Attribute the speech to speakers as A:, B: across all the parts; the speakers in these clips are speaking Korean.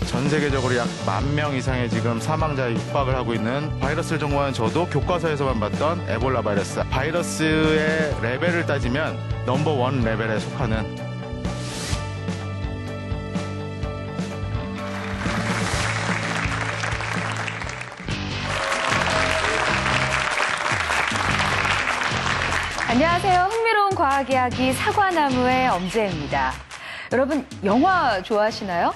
A: 전 세계적으로 약 10,000명 이상의 지금 사망자에 육박을 하고 있는 바이러스를 전공하는 저도 교과서에서만 봤던 에볼라 바이러스. 바이러스의 레벨을 따지면 넘버 1 레벨에 속하는
B: 안녕하세요. 흥미로운 과학 이야기 사과나무의 엄지혜입니다. 여러분, 영화 좋아하시나요?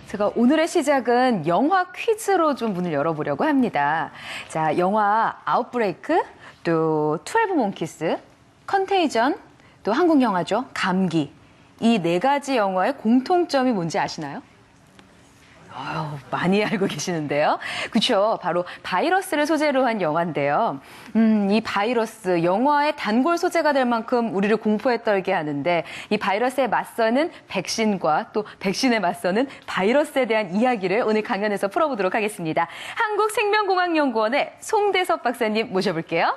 B: 제가 오늘의 시작은 영화 퀴즈로 좀 문을 열어보려고 합니다. 자, 영화 아웃브레이크, 또 12 몽키스, 컨테이전, 또 한국 영화죠. 감기. 이 4가지 영화의 공통점이 뭔지 아시나요? 많이 알고 계시는데요. 그렇죠. 바로 바이러스를 소재로 한 영화인데요. 이 바이러스, 영화의 단골 소재가 될 만큼 우리를 공포에 떨게 하는데 이 바이러스에 맞서는 백신과 또 백신에 맞서는 바이러스에 대한 이야기를 오늘 강연에서 풀어보도록 하겠습니다. 한국생명공학연구원의 송대섭 박사님 모셔볼게요.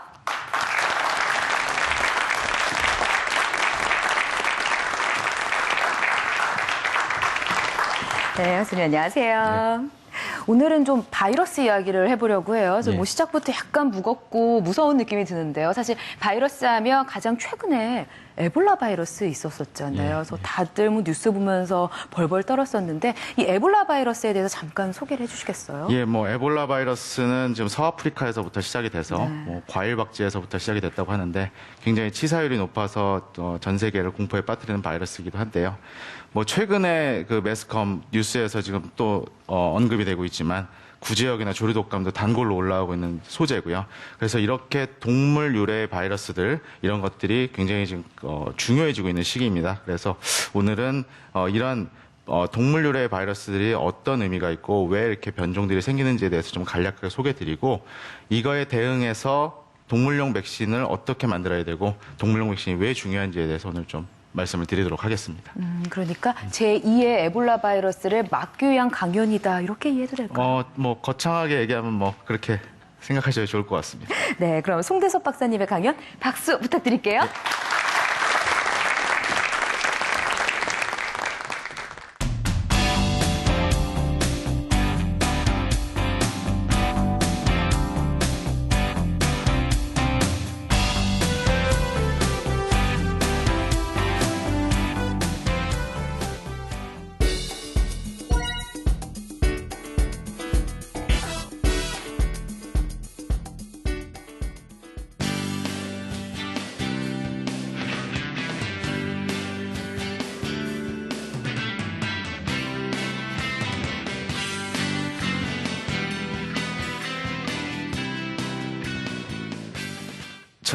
B: 네, 교수님 안녕하세요. 네. 오늘은 좀 바이러스 이야기를 해보려고 해요. 그래서 뭐 시작부터 약간 무겁고 무서운 느낌이 드는데요. 사실 바이러스 하면 가장 최근에 에볼라 바이러스 있었었잖아요. 그래서 다들 뭐 뉴스 보면서 벌벌 떨었었는데 이 에볼라 바이러스에 대해서 잠깐 소개를 해주시겠어요?
A: 예, 뭐 에볼라 바이러스는 지금 서아프리카에서부터 시작이 돼서 뭐 과일 박쥐에서부터 시작이 됐다고 하는데 굉장히 치사율이 높아서 전 세계를 공포에 빠뜨리는 바이러스이기도 한데요. 뭐 최근에 그 매스컴 뉴스에서 지금 또 언급이 되고 있지만 구제역이나 조류독감도 단골로 올라오고 있는 소재고요. 그래서 이렇게 동물 유래의 바이러스들 이런 것들이 굉장히 지금 중요해지고 있는 시기입니다. 그래서 오늘은 이런 동물 유래의 바이러스들이 어떤 의미가 있고 왜 이렇게 변종들이 생기는지에 대해서 좀 간략하게 소개드리고 이거에 대응해서 동물용 백신을 어떻게 만들어야 되고 동물용 백신이 왜 중요한지에 대해서 오늘 좀 말씀을 드리도록 하겠습니다.
B: 그러니까 제2의 에볼라 바이러스를 막기 위한 강연이다. 이렇게 이해도 될까요?
A: 뭐 거창하게 얘기하면 뭐 그렇게 생각하셔도 좋을 것 같습니다.
B: 네, 그럼 송대섭 박사님의 강연 박수 부탁드릴게요. 네.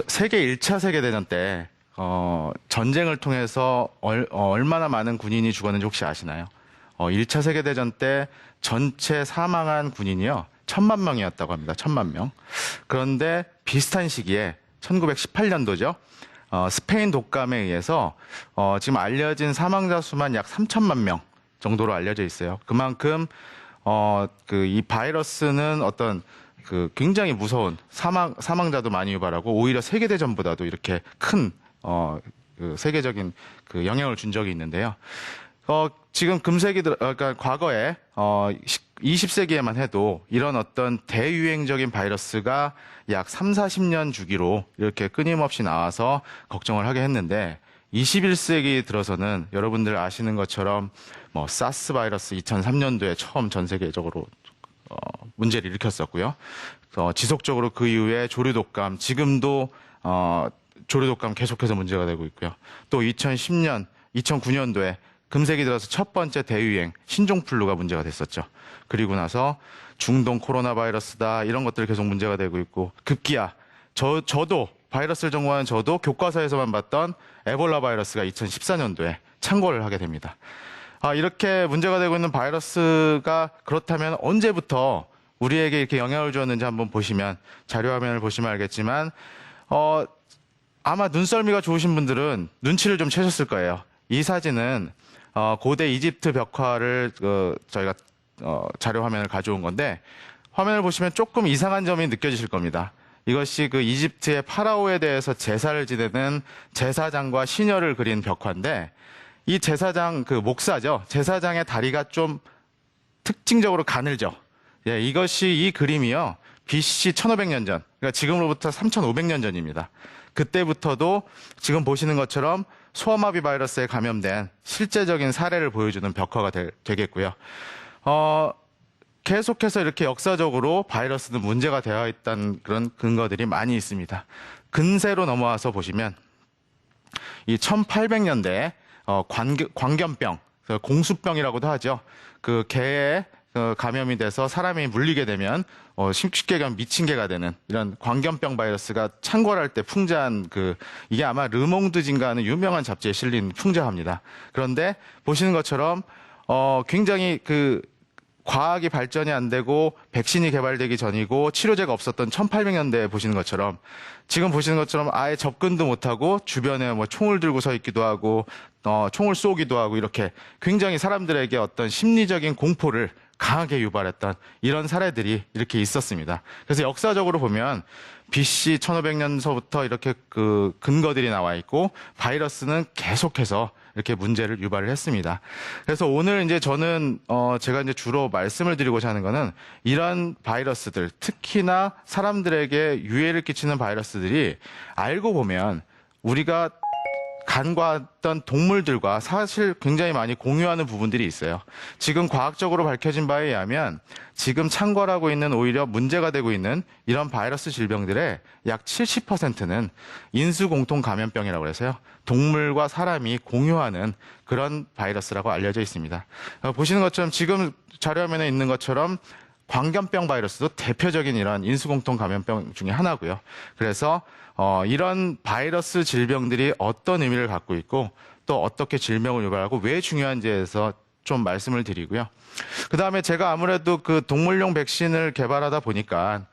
A: 세계 1차 세계대전 때 전쟁을 통해서 얼마나 많은 군인이 죽었는지 혹시 아시나요? 1차 세계대전 때 전체 사망한 군인이요 1,000만 명이었다고 합니다. 1,000만 명. 그런데 비슷한 시기에 1918년도죠. 스페인 독감에 의해서 지금 알려진 사망자 수만 약 3천만 명 정도로 알려져 있어요. 그만큼 이 바이러스는 어떤 굉장히 무서운 사망자도 많이 유발하고 오히려 세계대전보다도 이렇게 큰 세계적인 영향을 준 적이 있는데요. 지금 그러니까 과거에 20세기에만 해도 이런 어떤 대유행적인 바이러스가 약 3, 40년 주기로 이렇게 끊임없이 나와서 걱정을 하게 했는데 21세기 들어서는 여러분들 아시는 것처럼 뭐 사스 바이러스 2003년도에 처음 전 세계적으로 문제를 일으켰었고요. 지속적으로 그 이후에 조류독감, 지금도 조류독감 계속해서 문제가 되고 있고요. 또 2010년, 2009년도에 금세기 들어서 첫 번째 대유행 신종플루가 문제가 됐었죠. 그리고 나서 중동 코로나 바이러스다 이런 것들 계속 문제가 되고 있고 급기야 저도 바이러스를 전공하는 저도 교과서에서만 봤던 에볼라 바이러스가 2014년도에 창궐을 하게 됩니다. 이렇게 문제가 되고 있는 바이러스가 그렇다면 언제부터 우리에게 이렇게 영향을 주었는지 한번 보시면 자료 화면을 보시면 알겠지만 아마 눈썰미가 좋으신 분들은 눈치를 좀 채셨을 거예요. 이 사진은 고대 이집트 벽화를 저희가 자료 화면을 가져온 건데 화면을 보시면 조금 이상한 점이 느껴지실 겁니다. 이것이 그 이집트의 파라오에 대해서 제사를 지내는 제사장과 시녀를 그린 벽화인데 이 제사장 목사죠. 제사장의 다리가 좀 특징적으로 가늘죠. 예, 이것이 이 그림이요. BC 1500년 전, 그러니까 지금으로부터 3500년 전입니다. 그때부터도 지금 보시는 것처럼 소아마비 바이러스에 감염된 실제적인 사례를 보여주는 벽화가 되겠고요. 계속해서 이렇게 역사적으로 바이러스는 문제가 되어 있다는 그런 근거들이 많이 있습니다. 근세로 넘어와서 보시면 이 1800년대 광견병, 공수병이라고도 하죠. 그 개에 감염이 돼서 사람이 물리게 되면 쉽게 얘기하면 미친 개가 되는 이런 광견병 바이러스가 창궐할 때 풍자한 이게 아마 르몽드진가 하는 유명한 잡지에 실린 풍자합니다. 그런데 보시는 것처럼 굉장히 과학이 발전이 안 되고 백신이 개발되기 전이고 치료제가 없었던 1800년대에 보시는 것처럼 지금 보시는 것처럼 아예 접근도 못하고 주변에 뭐 총을 들고 서 있기도 하고 총을 쏘기도 하고 이렇게 굉장히 사람들에게 어떤 심리적인 공포를 강하게 유발했던 이런 사례들이 이렇게 있었습니다. 그래서 역사적으로 보면 BC 1500년서부터 이렇게 근거들이 나와 있고 바이러스는 계속해서 이렇게 문제를 유발을 했습니다. 그래서 오늘 이제 저는 제가 이제 주로 말씀을 드리고자 하는 거는 이런 바이러스들, 특히나 사람들에게 유해를 끼치는 바이러스들이 알고 보면 우리가 간과했던 동물들과 사실 굉장히 많이 공유하는 부분들이 있어요. 지금 과학적으로 밝혀진 바에 의하면 지금 창궐하고 있는 오히려 문제가 되고 있는 이런 바이러스 질병들의 약 70%는 인수공통 감염병이라고 해서요. 동물과 사람이 공유하는 그런 바이러스라고 알려져 있습니다. 보시는 것처럼 지금 자료화면에 있는 것처럼 광견병 바이러스도 대표적인 이런 인수공통 감염병 중에 하나고요. 그래서 이런 바이러스 질병들이 어떤 의미를 갖고 있고 또 어떻게 질병을 유발하고 왜 중요한지에서 좀 말씀을 드리고요. 그다음에 제가 아무래도 동물용 백신을 개발하다 보니까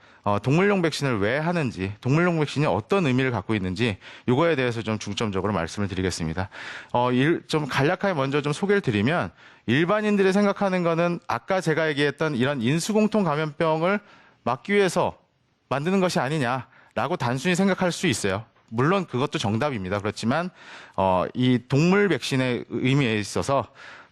A: 동물용 백신을 왜 하는지, 동물용 백신이 어떤 의미를 갖고 있는지 이거에 대해서 좀 중점적으로 말씀을 드리겠습니다. 좀 간략하게 먼저 좀 소개를 드리면 일반인들이 생각하는 거는 아까 제가 얘기했던 이런 인수공통 감염병을 막기 위해서 만드는 것이 아니냐라고 단순히 생각할 수 있어요. 물론 그것도 정답입니다. 그렇지만 이 동물 백신의 의미에 있어서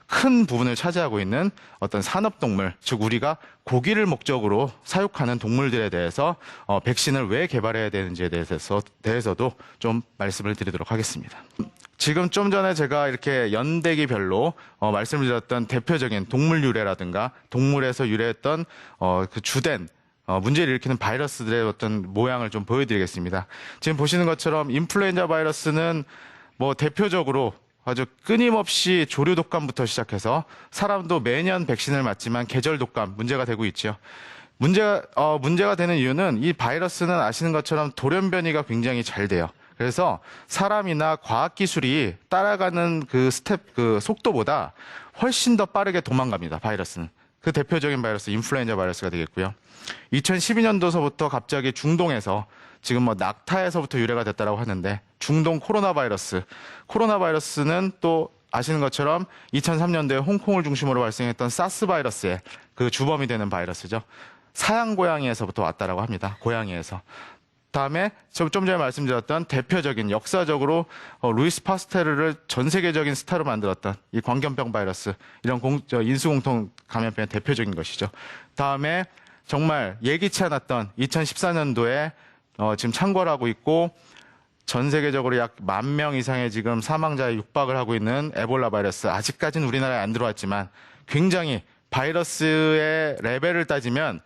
A: 큰 부분을 차지하고 있는 어떤 산업동물, 즉 우리가 고기를 목적으로 사육하는 동물들에 대해서 백신을 왜 개발해야 되는지에 대해서도 좀 말씀을 드리도록 하겠습니다. 지금 좀 전에 제가 이렇게 연대기별로 말씀을 드렸던 대표적인 동물 유래라든가 동물에서 유래했던 주된 문제를 일으키는 바이러스들의 어떤 모양을 좀 보여드리겠습니다. 지금 보시는 것처럼 인플루엔자 바이러스는 뭐 대표적으로 아주 끊임없이 조류 독감부터 시작해서 사람도 매년 백신을 맞지만 계절 독감 문제가 되고 있죠. 문제가 되는 이유는 이 바이러스는 아시는 것처럼 돌연변이가 굉장히 잘 돼요. 그래서 사람이나 과학기술이 따라가는 속도보다 훨씬 더 빠르게 도망갑니다, 바이러스는. 그 대표적인 바이러스, 인플루엔자 바이러스가 되겠고요. 2012년도서부터 갑자기 중동에서 지금 낙타에서부터 유래가 됐다고 하는데 중동 코로나 바이러스는 또 아시는 것처럼 2003년도에 홍콩을 중심으로 발생했던 사스 바이러스의 그 주범이 되는 바이러스죠. 사양 고양이에서부터 왔다라고 합니다. 고양이에서. 다음에 좀 전에 말씀드렸던 대표적인 역사적으로 루이스 파스테르를 전 세계적인 스타로 만들었던 이 광견병 바이러스, 이런 인수공통 감염병의 대표적인 것이죠. 다음에 정말 예기치 않았던 2014년도에 지금 창궐하고 있고 전 세계적으로 약 10,000명 이상의 지금 사망자에 육박을 하고 있는 에볼라 바이러스. 아직까지는 우리나라에 안 들어왔지만 굉장히 바이러스의 레벨을 따지면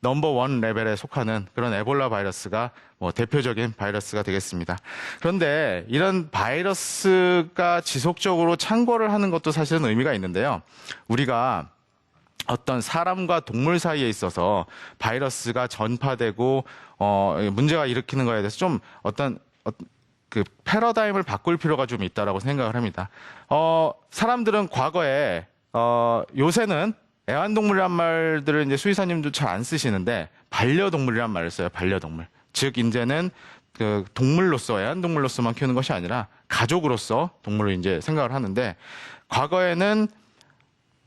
A: 넘버 1 레벨에 속하는 그런 에볼라 바이러스가 대표적인 바이러스가 되겠습니다. 그런데 이런 바이러스가 지속적으로 창궐을 하는 것도 사실은 의미가 있는데요. 우리가 어떤 사람과 동물 사이에 있어서 바이러스가 전파되고 문제가 일으키는 거에 대해서 좀 어떤 패러다임을 바꿀 필요가 좀 있다라고 생각을 합니다. 사람들은 과거에 요새는 애완동물이란 말들을 이제 수의사님도 잘 안 쓰시는데 반려동물이란 말을 써요. 반려동물. 즉 이제는 동물로서, 애완동물로서만 키우는 것이 아니라 가족으로서 동물을 이제 생각을 하는데, 과거에는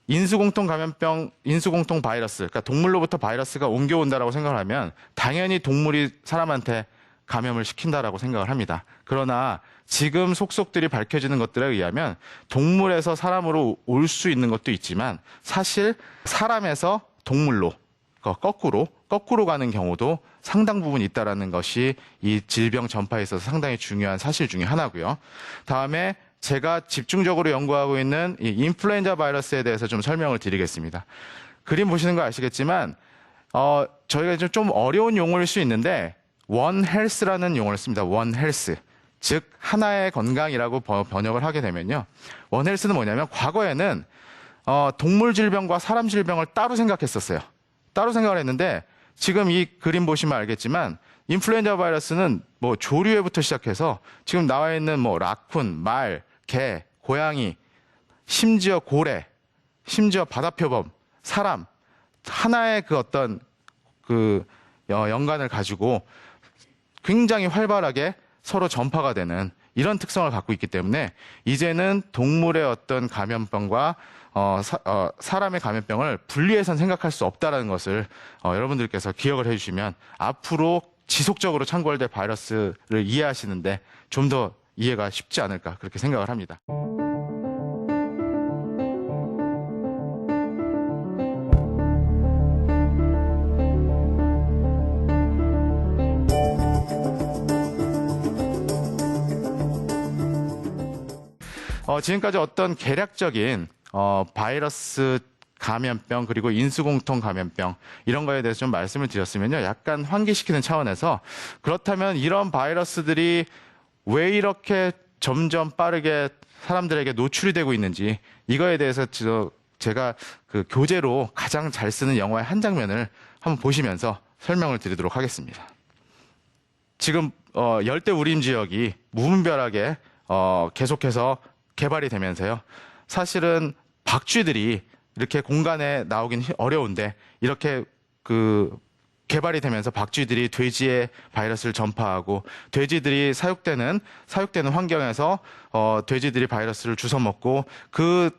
A: 인수공통 감염병, 인수공통 바이러스, 그러니까 동물로부터 바이러스가 옮겨온다라고 생각을 하면 당연히 동물이 사람한테 감염을 시킨다라고 생각을 합니다. 그러나 지금 속속들이 밝혀지는 것들에 의하면 동물에서 사람으로 올 수 있는 것도 있지만 사실 사람에서 동물로 거꾸로 가는 경우도 상당 부분 있다라는 것이 이 질병 전파에 있어서 상당히 중요한 사실 중에 하나고요. 다음에 제가 집중적으로 연구하고 있는 이 인플루엔자 바이러스에 대해서 좀 설명을 드리겠습니다. 그림 보시는 거 아시겠지만 저희가 좀 어려운 용어일 수 있는데 원 헬스라는 용어를 씁니다. 원 헬스. 즉 하나의 건강이라고 번역을 하게 되면요. 원 헬스는 뭐냐면 과거에는 동물 질병과 사람 질병을 따로 생각했었어요. 따로 생각을 했는데 지금 이 그림 보시면 알겠지만 인플루엔자 바이러스는 뭐 조류에부터 시작해서 지금 나와 있는 뭐 라쿤, 말, 개, 고양이, 심지어 고래, 심지어 바다표범, 사람 하나의 그 어떤 그 연관을 가지고 굉장히 활발하게 서로 전파가 되는 이런 특성을 갖고 있기 때문에 이제는 동물의 어떤 감염병과 사람의 감염병을 분리해서는 생각할 수 없다는 것을 여러분들께서 기억을 해주시면 앞으로 지속적으로 창궐될 바이러스를 이해하시는데 좀 더 이해가 쉽지 않을까 그렇게 생각을 합니다. 지금까지 어떤 개략적인 바이러스 감염병 그리고 인수공통 감염병 이런 거에 대해서 좀 말씀을 드렸으면요. 약간 환기시키는 차원에서 그렇다면 이런 바이러스들이 왜 이렇게 점점 빠르게 사람들에게 노출이 되고 있는지 이거에 대해서 제가 그 교재로 가장 잘 쓰는 영화의 한 장면을 한번 보시면서 설명을 드리도록 하겠습니다. 지금 열대 우림 지역이 무분별하게 계속해서 개발이 되면서요. 사실은 박쥐들이 이렇게 공간에 나오긴 어려운데 이렇게 개발이 되면서 박쥐들이 돼지의 바이러스를 전파하고 돼지들이 사육되는 환경에서 돼지들이 바이러스를 주워 먹고 그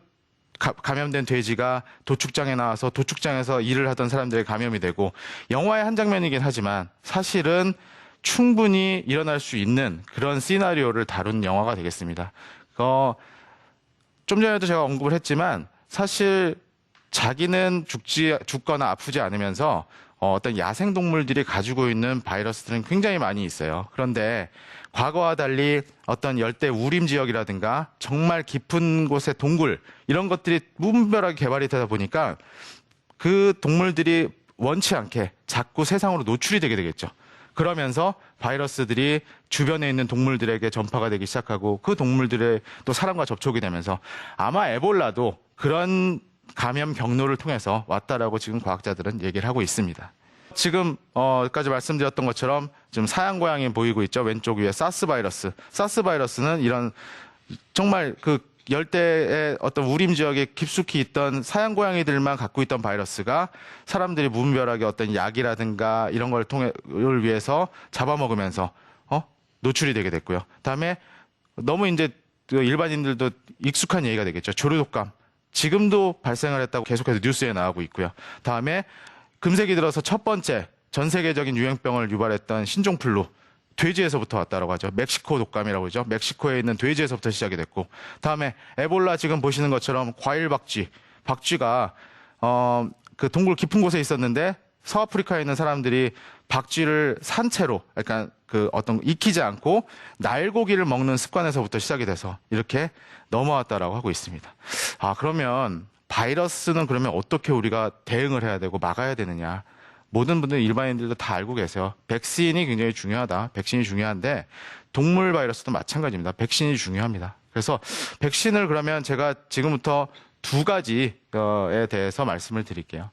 A: 감염된 돼지가 도축장에 나와서 도축장에서 일을 하던 사람들의 감염이 되고 영화의 한 장면이긴 하지만 사실은 충분히 일어날 수 있는 그런 시나리오를 다룬 영화가 되겠습니다. 좀 전에도 제가 언급을 했지만 사실 자기는 죽거나 아프지 않으면서 어떤 야생동물들이 가지고 있는 바이러스들은 굉장히 많이 있어요. 그런데 과거와 달리 어떤 열대 우림 지역이라든가 정말 깊은 곳의 동굴 이런 것들이 무분별하게 개발이 되다 보니까 그 동물들이 원치 않게 자꾸 세상으로 노출이 되게 되겠죠. 그러면서 바이러스들이 주변에 있는 동물들에게 전파가 되기 시작하고 그 동물들의 또 사람과 접촉이 되면서 아마 에볼라도 그런 감염 경로를 통해서 왔다라고 지금 과학자들은 얘기를 하고 있습니다. 지금까지 말씀드렸던 것처럼 지금 사양 고양이 보이고 있죠. 왼쪽 위에 사스 바이러스. 사스 바이러스는 이런 정말 그 열대의 어떤 우림 지역에 깊숙이 있던 사양 고양이들만 갖고 있던 바이러스가 사람들이 무분별하게 어떤 약이라든가 이런 걸 위해서 잡아먹으면서 노출이 되게 됐고요. 다음에 너무 이제 일반인들도 익숙한 얘기가 되겠죠. 조류독감. 지금도 발생을 했다고 계속해서 뉴스에 나오고 있고요. 다음에 금세기 들어서 첫 번째 전 세계적인 유행병을 유발했던 신종플루. 돼지에서부터 왔다라고 하죠. 멕시코 독감이라고 그러죠. 멕시코에 있는 돼지에서부터 시작이 됐고, 다음에 에볼라 지금 보시는 것처럼 과일 박쥐가 그 동굴 깊은 곳에 있었는데 서아프리카에 있는 사람들이 박쥐를 산채로, 그러니까 그 어떤 익히지 않고 날고기를 먹는 습관에서부터 시작이 돼서 이렇게 넘어왔다라고 하고 있습니다. 그러면 바이러스는 그러면 어떻게 우리가 대응을 해야 되고 막아야 되느냐? 모든 분들 일반인들도 다 알고 계세요. 백신이 굉장히 중요하다. 백신이 중요한데 동물 바이러스도 마찬가지입니다. 백신이 중요합니다. 그래서 백신을 그러면 제가 지금부터 두 가지에 대해서 말씀을 드릴게요.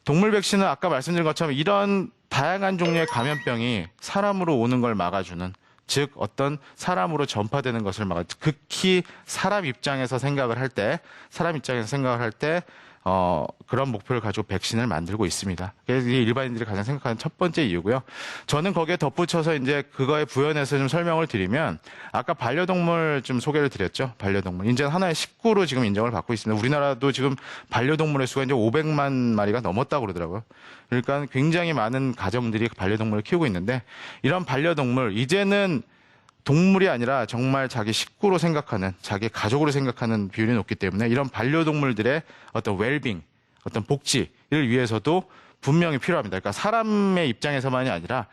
A: 동물 백신은 아까 말씀드린 것처럼 이런 다양한 종류의 감염병이 사람으로 오는 걸 막아주는, 즉 어떤 사람으로 전파되는 것을 극히 사람 입장에서 생각을 할 때 그런 목표를 가지고 백신을 만들고 있습니다. 그래서 이게 일반인들이 가장 생각하는 첫 번째 이유고요. 저는 거기에 덧붙여서 이제 그거에 부연해서 좀 설명을 드리면, 아까 반려동물 좀 소개를 드렸죠. 반려동물. 이제 하나의 식구로 지금 인정을 받고 있습니다. 우리나라도 지금 반려동물의 수가 이제 500만 마리가 넘었다고 그러더라고요. 그러니까 굉장히 많은 가정들이 반려동물을 키우고 있는데, 이런 반려동물, 이제는 동물이 아니라 정말 자기 식구로 생각하는, 자기 가족으로 생각하는 비율이 높기 때문에 이런 반려동물들의 어떤 웰빙, 어떤 복지를 위해서도 분명히 필요합니다. 그러니까 사람의 입장에서만이 아니라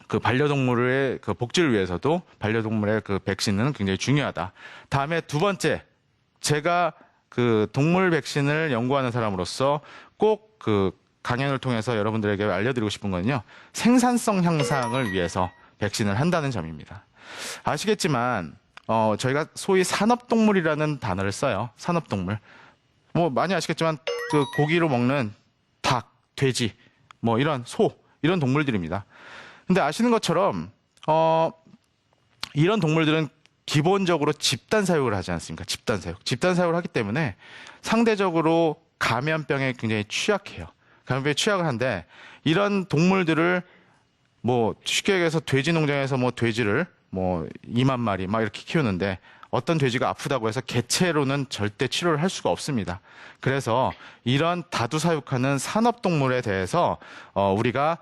A: 그 반려동물의 그 복지를 위해서도 반려동물의 그 백신은 굉장히 중요하다. 다음에 두 번째, 제가 그 동물 백신을 연구하는 사람으로서 꼭 그 강연을 통해서 여러분들에게 알려드리고 싶은 건요, 생산성 향상을 위해서 백신을 한다는 점입니다. 아시겠지만 저희가 소위 산업동물이라는 단어를 써요. 산업동물. 뭐 많이 아시겠지만 그 고기로 먹는 닭, 돼지, 뭐 이런 소, 이런 동물들입니다. 근데 아시는 것처럼 이런 동물들은 기본적으로 집단 사육을 하지 않습니까? 집단 사육. 집단 사육을 하기 때문에 상대적으로 감염병에 굉장히 취약해요. 감염병에 취약을 한데, 이런 동물들을 뭐 쉽게 얘기해서 돼지 농장에서 뭐 돼지를 뭐 2만 마리 막 이렇게 키우는데, 어떤 돼지가 아프다고 해서 개체로는 절대 치료를 할 수가 없습니다. 그래서 이런 다두 사육하는 산업동물에 대해서 우리가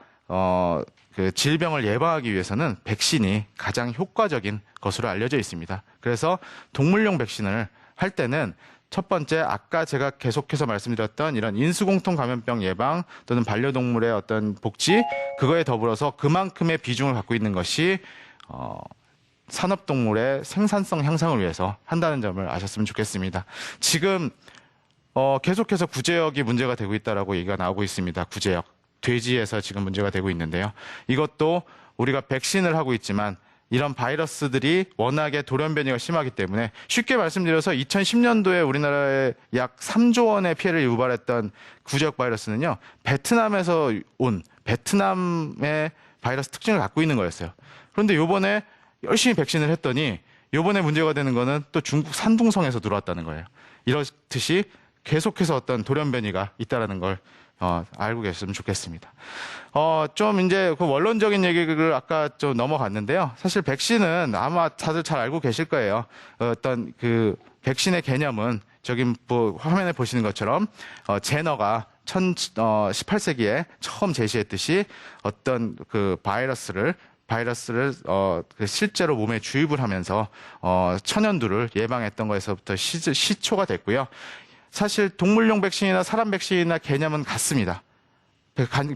A: 그 질병을 예방하기 위해서는 백신이 가장 효과적인 것으로 알려져 있습니다. 그래서 동물용 백신을 할 때는 첫 번째, 아까 제가 계속해서 말씀드렸던 이런 인수공통 감염병 예방 또는 반려동물의 어떤 복지, 그거에 더불어서 그만큼의 비중을 갖고 있는 것이 산업동물의 생산성 향상을 위해서 한다는 점을 아셨으면 좋겠습니다. 지금 계속해서 구제역이 문제가 되고 있다라고 얘기가 나오고 있습니다. 구제역. 돼지에서 지금 문제가 되고 있는데요. 이것도 우리가 백신을 하고 있지만 이런 바이러스들이 워낙에 돌연변이가 심하기 때문에, 쉽게 말씀드려서 2010년도에 우리나라에 약 3조 원의 피해를 유발했던 구제역 바이러스는요, 베트남에서 온 베트남의 바이러스 특징을 갖고 있는 거였어요. 그런데 요번에 열심히 백신을 했더니 요번에 문제가 되는 거는 또 중국 산둥성에서 들어왔다는 거예요. 이렇듯이 계속해서 어떤 돌연변이가 있다라는 걸 알고 계셨으면 좋겠습니다. 좀 이제 그 원론적인 얘기를 아까 좀 넘어갔는데요. 사실 백신은 아마 다들 잘 알고 계실 거예요. 어떤 그 백신의 개념은 저기 뭐 화면에 보시는 것처럼 제너가 18세기에 처음 제시했듯이 어떤 그 바이러스를 그 실제로 몸에 주입을 하면서 천연두를 예방했던 거에서부터 시초가 됐고요. 사실 동물용 백신이나 사람 백신이나 개념은 같습니다.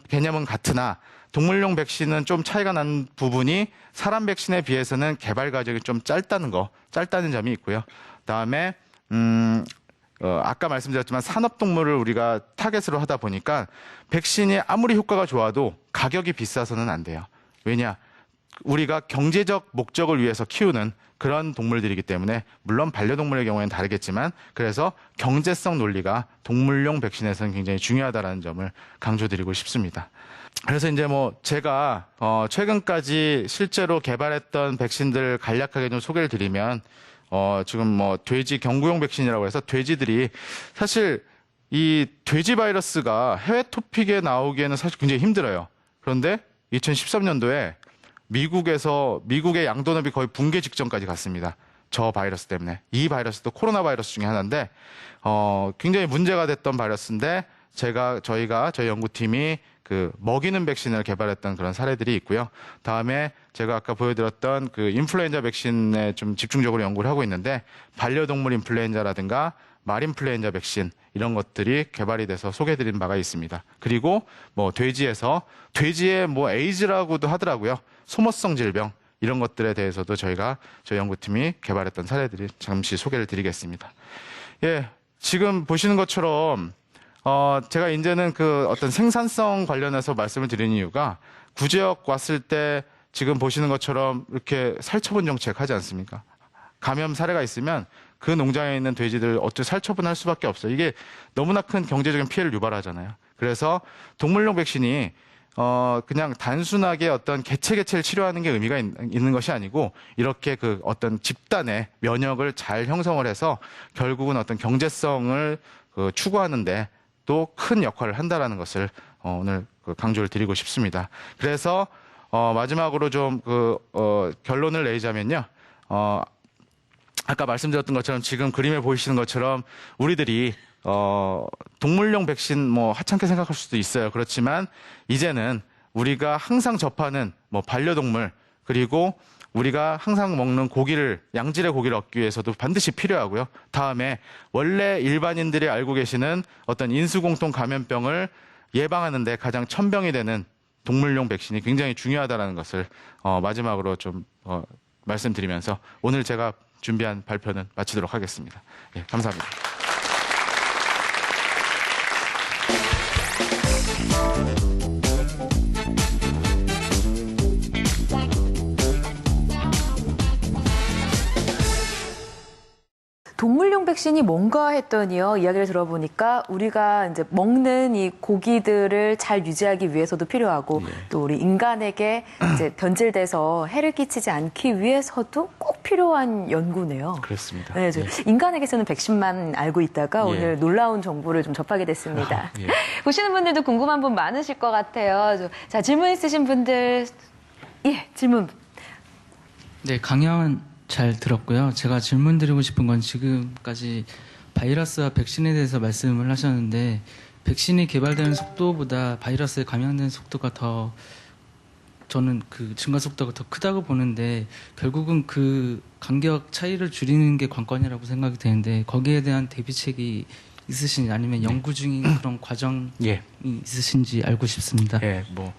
A: 개념은 같으나 동물용 백신은 좀 차이가 난 부분이 사람 백신에 비해서는 개발 과정이 좀 짧다는 점이 있고요. 그다음에 아까 말씀드렸지만 산업동물을 우리가 타겟으로 하다 보니까 백신이 아무리 효과가 좋아도 가격이 비싸서는 안 돼요. 왜냐? 우리가 경제적 목적을 위해서 키우는 그런 동물들이기 때문에, 물론 반려동물의 경우에는 다르겠지만, 그래서 경제성 논리가 동물용 백신에서는 굉장히 중요하다는 점을 강조드리고 싶습니다. 그래서 이제 뭐 제가 최근까지 실제로 개발했던 백신들 간략하게 좀 소개를 드리면, 지금 뭐 돼지 경구용 백신이라고 해서 돼지들이, 사실 이 돼지 바이러스가 해외 토픽에 나오기에는 사실 굉장히 힘들어요. 그런데 2013년도에 미국의 양돈업이 거의 붕괴 직전까지 갔습니다. 저 바이러스 때문에. 이 바이러스도 코로나 바이러스 중에 하나인데, 굉장히 문제가 됐던 바이러스인데, 저희 연구팀이 그 먹이는 백신을 개발했던 그런 사례들이 있고요. 다음에 제가 아까 보여드렸던 그 인플루엔자 백신에 좀 집중적으로 연구를 하고 있는데, 반려동물 인플루엔자라든가 말인플루엔자 백신, 이런 것들이 개발이 돼서 소개해드린 바가 있습니다. 그리고 뭐 돼지의 뭐 에이즈라고도 하더라고요. 소모성 질병, 이런 것들에 대해서도 저희 연구팀이 개발했던 사례들이 잠시 소개를 드리겠습니다. 예, 지금 보시는 것처럼 제가 이제는 그 어떤 생산성 관련해서 말씀을 드리는 이유가, 구제역 왔을 때 지금 보시는 것처럼 이렇게 살처분 정책 하지 않습니까? 감염 사례가 있으면 그 농장에 있는 돼지들 어떻게 살처분할 수밖에 없어요. 이게 너무나 큰 경제적인 피해를 유발하잖아요. 그래서 동물용 백신이 그냥 단순하게 어떤 개체를 치료하는 게 의미가 있는 것이 아니고, 이렇게 그 어떤 집단의 면역을 잘 형성을 해서 결국은 어떤 경제성을 추구하는데 또 큰 역할을 한다라는 것을 오늘 강조를 드리고 싶습니다. 그래서 마지막으로 좀 결론을 내자면요. 아까 말씀드렸던 것처럼 지금 그림에 보이시는 것처럼 우리들이 동물용 백신 뭐 하찮게 생각할 수도 있어요. 그렇지만 이제는 우리가 항상 접하는 뭐 반려동물, 그리고 우리가 항상 먹는 고기를, 양질의 고기를 얻기 위해서도 반드시 필요하고요. 다음에 원래 일반인들이 알고 계시는 어떤 인수공통 감염병을 예방하는 데 가장 첨병이 되는 동물용 백신이 굉장히 중요하다는 것을 마지막으로 좀 말씀드리면서 오늘 제가 준비한 발표는 마치도록 하겠습니다. 예, 감사합니다.
B: 동물용 백신이 뭔가 했더니요, 이야기를 들어보니까 우리가 이제 먹는 이 고기들을 잘 유지하기 위해서도 필요하고 또 우리 인간에게 이제 변질돼서 해를 끼치지 않기 위해서도 꼭 필요한 연구네요.
A: 그렇습니다.
B: 네, 인간에게서는 백신만 알고 있다가 오늘 놀라운 정보를 좀 접하게 됐습니다.
A: 예.
B: 보시는 분들도 궁금한 분 많으실 것 같아요. 자, 질문 있으신 분들, 예, 질문.
C: 네, 강연 잘 들었고요. 제가 질문 드리고 싶은 건 지금까지 바이러스와 백신에 대해서 말씀을 하셨는데 백신이 개발되는 속도보다 바이러스에 감염되는 속도가 더 저는 그 증가 속도가 더 크다고 보는데 결국은 그 간격 차이를 줄이는 게 관건이라고 생각이 되는데 거기에 대한 대비책이 있으신지 아니면 연구 중인 그런 과정이 있으신지 알고 싶습니다.
A: 예, 뭐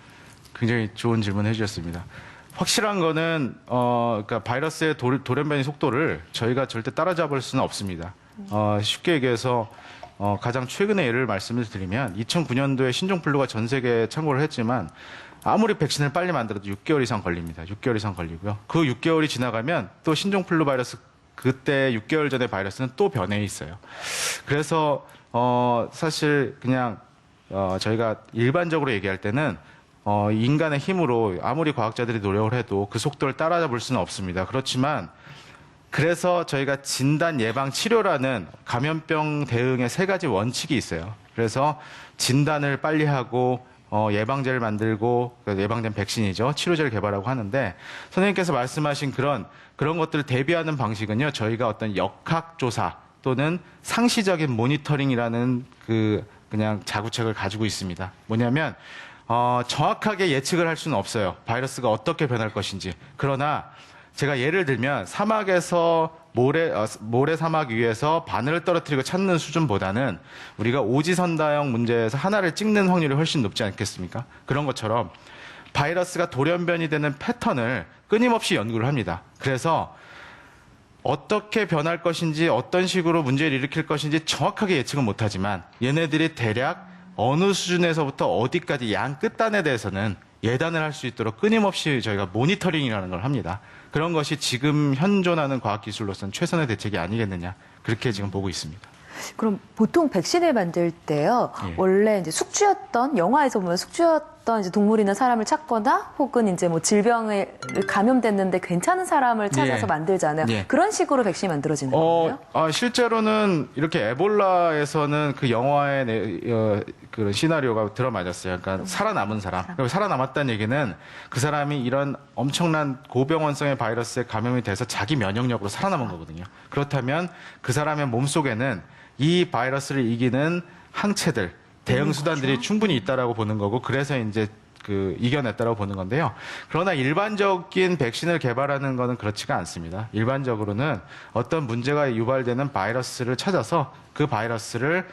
A: 굉장히 좋은 질문 해주셨습니다. 확실한 거는 그러니까 바이러스의 돌연변이 속도를 저희가 절대 따라잡을 수는 없습니다. 쉽게 얘기해서 가장 최근의 예를 말씀을 드리면 2009년도에 신종플루가 전 세계에 창궐을 했지만 아무리 백신을 빨리 만들어도 6개월 이상 걸립니다. 6개월 이상 걸리고요. 그 6개월이 지나가면 또 신종플루 바이러스 그때 6개월 전의 바이러스는 또 변해 있어요. 그래서 사실 그냥 저희가 일반적으로 얘기할 때는 인간의 힘으로 아무리 과학자들이 노력을 해도 그 속도를 따라잡을 수는 없습니다. 그렇지만 그래서 저희가 진단, 예방, 치료라는 감염병 대응의 3가지 원칙이 있어요. 그래서 진단을 빨리 하고 예방제를 만들고 예방된 백신이죠. 치료제를 개발하고 하는데 선생님께서 말씀하신 그런 것들을 대비하는 방식은요. 저희가 어떤 역학조사 또는 상시적인 모니터링이라는 그냥 자구책을 가지고 있습니다. 뭐냐면 정확하게 예측을 할 수는 없어요. 바이러스가 어떻게 변할 것인지. 그러나 제가 예를 들면 사막에서 모래 사막 위에서 바늘을 떨어뜨리고 찾는 수준보다는 우리가 오지선다형 문제에서 하나를 찍는 확률이 훨씬 높지 않겠습니까? 그런 것처럼 바이러스가 돌연변이 되는 패턴을 끊임없이 연구를 합니다. 그래서 어떻게 변할 것인지 어떤 식으로 문제를 일으킬 것인지 정확하게 예측은 못하지만 얘네들이 대략 어느 수준에서부터 어디까지 양 끝단에 대해서는 예단을 할 수 있도록 끊임없이 저희가 모니터링이라는 걸 합니다. 그런 것이 지금 현존하는 과학기술로서는 최선의 대책이 아니겠느냐 그렇게 지금 보고 있습니다.
B: 그럼 보통 백신을 만들 때요, 원래 이제 숙주였던, 영화에서 보면 숙주였던 이제 동물이나 사람을 찾거나 혹은 이제 뭐 질병에 감염됐는데 괜찮은 사람을 찾아서 만들잖아요. 그런 식으로 백신이 만들어지는 거예요?
A: 실제로는 이렇게 에볼라에서는 그 영화의 그런 시나리오가 들어맞았어요. 그러니까 살아남은 사람. 그리고 살아남았다는 얘기는 그 사람이 이런 엄청난 고병원성의 바이러스에 감염이 돼서 자기 면역력으로 살아남은 거거든요. 그렇다면 그 사람의 몸속에는 이 바이러스를 이기는 항체들, 대응 수단들이 충분히 있다라고 보는 거고, 그래서 이제 이겨냈다라고 보는 건데요. 그러나 일반적인 백신을 개발하는 거는 그렇지가 않습니다. 일반적으로는 어떤 문제가 유발되는 바이러스를 찾아서 그 바이러스를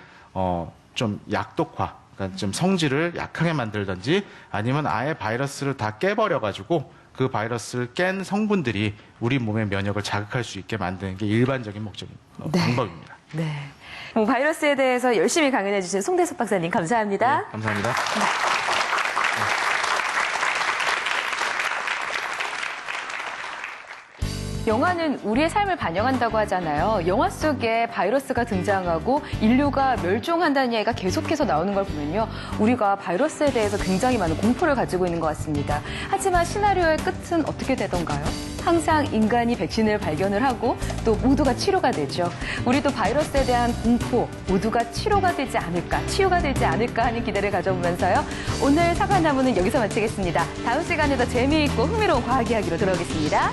A: 좀 약독화, 그러니까 좀 성질을 약하게 만들든지 아니면 아예 바이러스를 다 깨버려가지고 그 바이러스를 깬 성분들이 우리 몸의 면역을 자극할 수 있게 만드는 게 일반적인 방법입니다.
B: 네. 바이러스에 대해서 열심히 강연해 주신 송대섭 박사님 감사합니다.
A: 네, 감사합니다.
B: 영화는 우리의 삶을 반영한다고 하잖아요. 영화 속에 바이러스가 등장하고 인류가 멸종한다는 이야기가 계속해서 나오는 걸 보면요. 우리가 바이러스에 대해서 굉장히 많은 공포를 가지고 있는 것 같습니다. 하지만 시나리오의 끝은 어떻게 되던가요? 항상 인간이 백신을 발견을 하고 또 모두가 치료가 되죠. 우리도 바이러스에 대한 공포 모두가 치료가 되지 않을까, 치유가 되지 않을까 하는 기대를 가져보면서요. 오늘 사과나무는 여기서 마치겠습니다. 다음 시간에 더 재미있고 흥미로운 과학 이야기로 돌아오겠습니다.